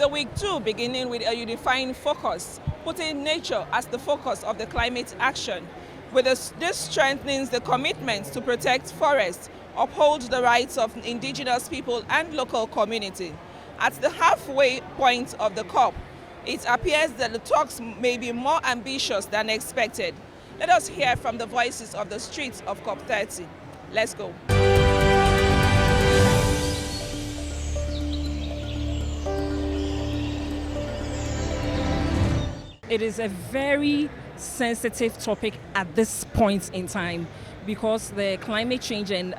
the week two, beginning with a unifying focus, putting nature as the focus of the climate action. With this strengthens the commitment to protect forests, uphold the rights of indigenous people and local community. At the halfway point of the COP, it appears that the talks may be more ambitious than expected. Let us hear from the voices of the streets of COP30. Let's go. It is a very sensitive topic at this point in time because the climate change and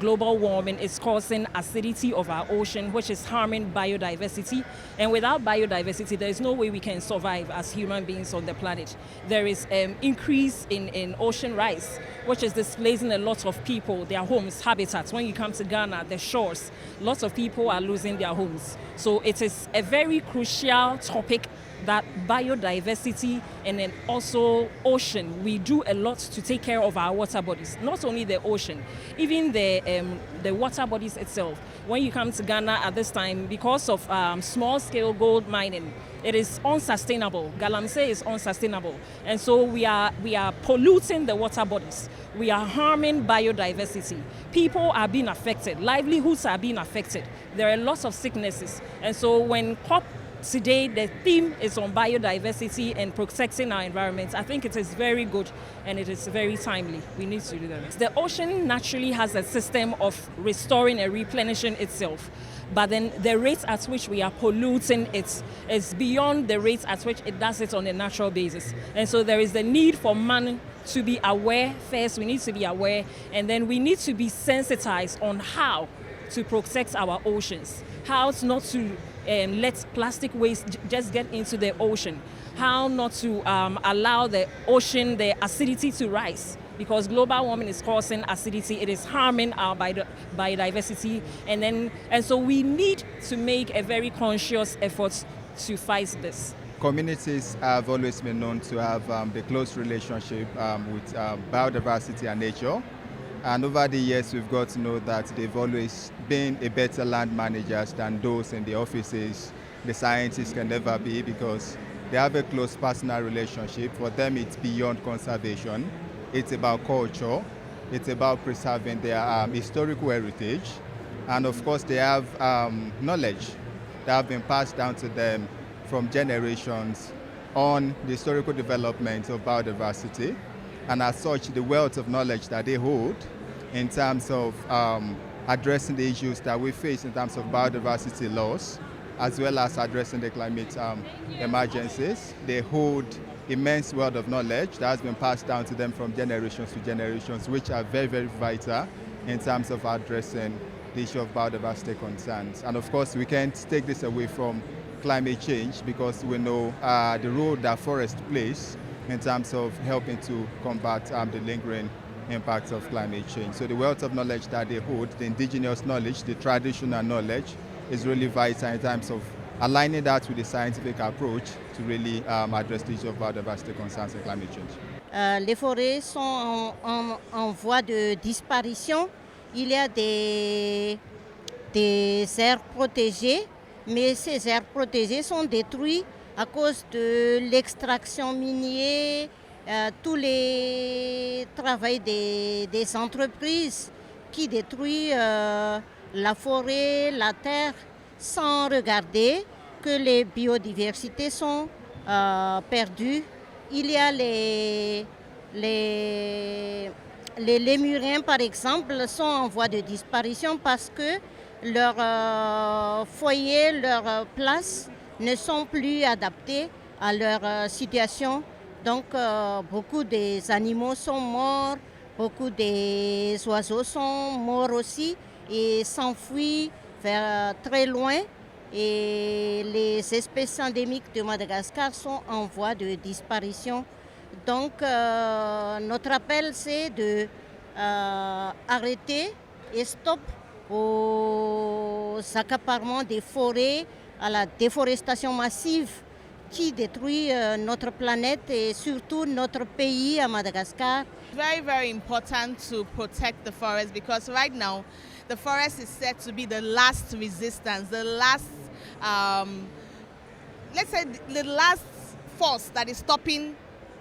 global warming is causing acidity of our ocean, which is harming biodiversity. And without biodiversity, there is no way we can survive as human beings on the planet. There is increase in ocean rise, which is displacing a lot of people, their homes, habitats. When you come to Ghana, the shores, lots of people are losing their homes. So it is a very crucial topic that biodiversity and then also ocean, we do a lot to take care of our water bodies. Not only the ocean, even the water bodies itself. When you come to Ghana at this time, because of small-scale gold mining, it is unsustainable. Galamsey is unsustainable. And so we are polluting the water bodies. We are harming biodiversity. People are being affected. Livelihoods are being affected. There are lots of sicknesses. And so when COP today, the theme is on biodiversity and protecting our environment. I think it is very good and it is very timely. We need to do that. The ocean naturally has a system of restoring and replenishing itself. But then the rate at which we are polluting it is beyond the rate at which it does it on a natural basis. And so there is the need for man to be aware. First, we need to be aware, and then we need to be sensitized on how to protect our oceans, how not to let plastic waste just get into the ocean, how not to allow the ocean, the acidity to rise, because global warming is causing acidity. It is harming our biodiversity, and so we need to make a very conscious effort to fight this. Communities have always been known to have the close relationship with biodiversity and nature. And over the years, we've got to know that they've always been a better land managers than those in the offices. The scientists can never be, because they have a close personal relationship. For them, it's beyond conservation. It's about culture. It's about preserving their historical heritage. And of course, they have knowledge that have been passed down to them from generations on the historical development of biodiversity. And as such, the wealth of knowledge that they hold in terms of addressing the issues that we face in terms of biodiversity loss, as well as addressing the climate emergencies. They hold immense wealth of knowledge that has been passed down to them from generations to generations, which are very, very vital in terms of addressing the issue of biodiversity concerns. And of course, we can't take this away from climate change, because we know the role that forest plays in terms of helping to combat the lingering impacts of climate change. So the wealth of knowledge that they hold, the indigenous knowledge, the traditional knowledge, is really vital in terms of aligning that with the scientific approach to really address the issue of biodiversity concerns and climate change. Les forêts sont en voie de disparition. Il y a des aires protégées, mais ces aires protégées sont détruites à cause de l'extraction minière, tous les travaux des entreprises qui détruisent la forêt, la terre, sans regarder que les biodiversités sont perdues. Il y a les lémuriens, par exemple, sont en voie de disparition parce que leur foyer, leur place ne sont plus adaptés à leur situation. Donc, beaucoup des animaux sont morts, beaucoup des oiseaux sont morts aussi et s'enfuient vers très loin. Et les espèces endémiques de Madagascar sont en voie de disparition. Donc, notre appel, c'est de arrêter et stop aux accaparements des forêts, à la déforestation massive qui détruit notre planète et surtout notre pays à Madagascar. Very, very important to protect the forest, because right now the forest is said to be the last resistance, the last let's say, the last force that is stopping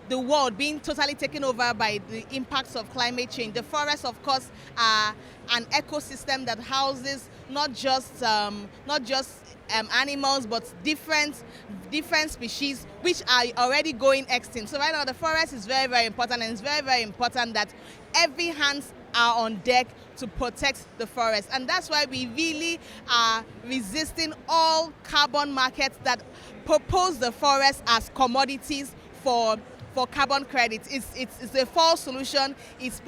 the world being totally taken over by the impacts of climate change. The forests, of course, are an ecosystem that houses not just animals, but different species which are already going extinct. So right now the forest is very, very important, and it's very, very important that every hands are on deck to protect the forest. And that's why we really are resisting all carbon markets that propose the forest as commodities for carbon credits. It's a false solution. It's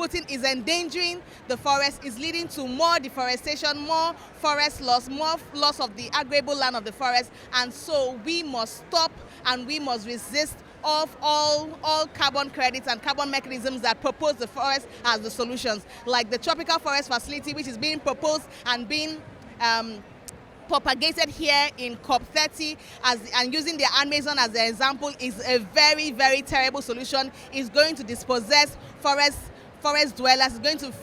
endangering the forest. It's leading to more deforestation, more forest loss, more loss of the arable land of the forest. And so we must stop and we must resist of all carbon credits and carbon mechanisms that propose the forest as the solutions, like the tropical forest facility, which is being proposed and being propagated here in COP30 and using the Amazon as an example, is a very, very terrible solution. It's going to dispossess forest dwellers, it's going to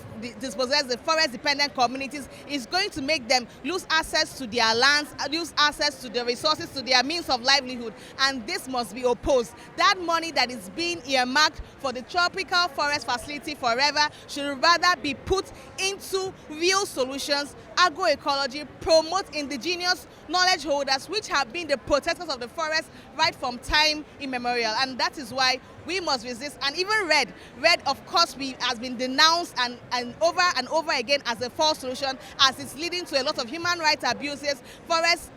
dispossess the forest dependent communities, it's going to make them lose access to their lands, lose access to their resources, to their means of livelihood, and this must be opposed. That money that is being earmarked for the tropical forest facility forever should rather be put into real solutions, agroecology, promote indigenous knowledge holders, which have been the protectors of the forest right from time immemorial. And that is why we must resist. And even RED of course has been denounced and over again as a false solution, as it's leading to a lot of human rights abuses. Forest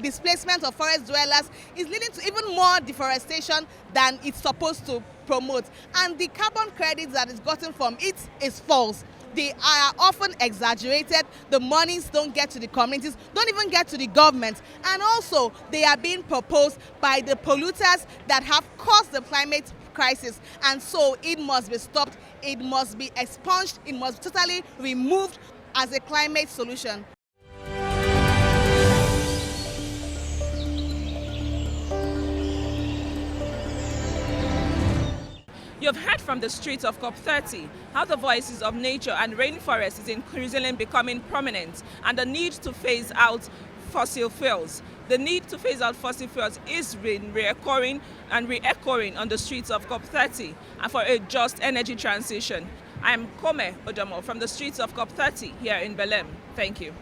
displacement of forest dwellers is leading to even more deforestation than it's supposed to promote. And the carbon credits that is gotten from it is false. They are often exaggerated. The monies don't get to the communities, don't even get to the government. And also, they are being proposed by the polluters that have caused the climate crisis. And so it must be stopped, it must be expunged, it must be totally removed as a climate solution. You've heard from the streets of COP30 how the voices of nature and rainforest is increasingly becoming prominent, and the need to phase out fossil fuels. The need to phase out fossil fuels is reoccurring and re-echoing on the streets of COP30 and for a just energy transition. I am Kome Ojomo from the streets of COP30 here in Belém. Thank you.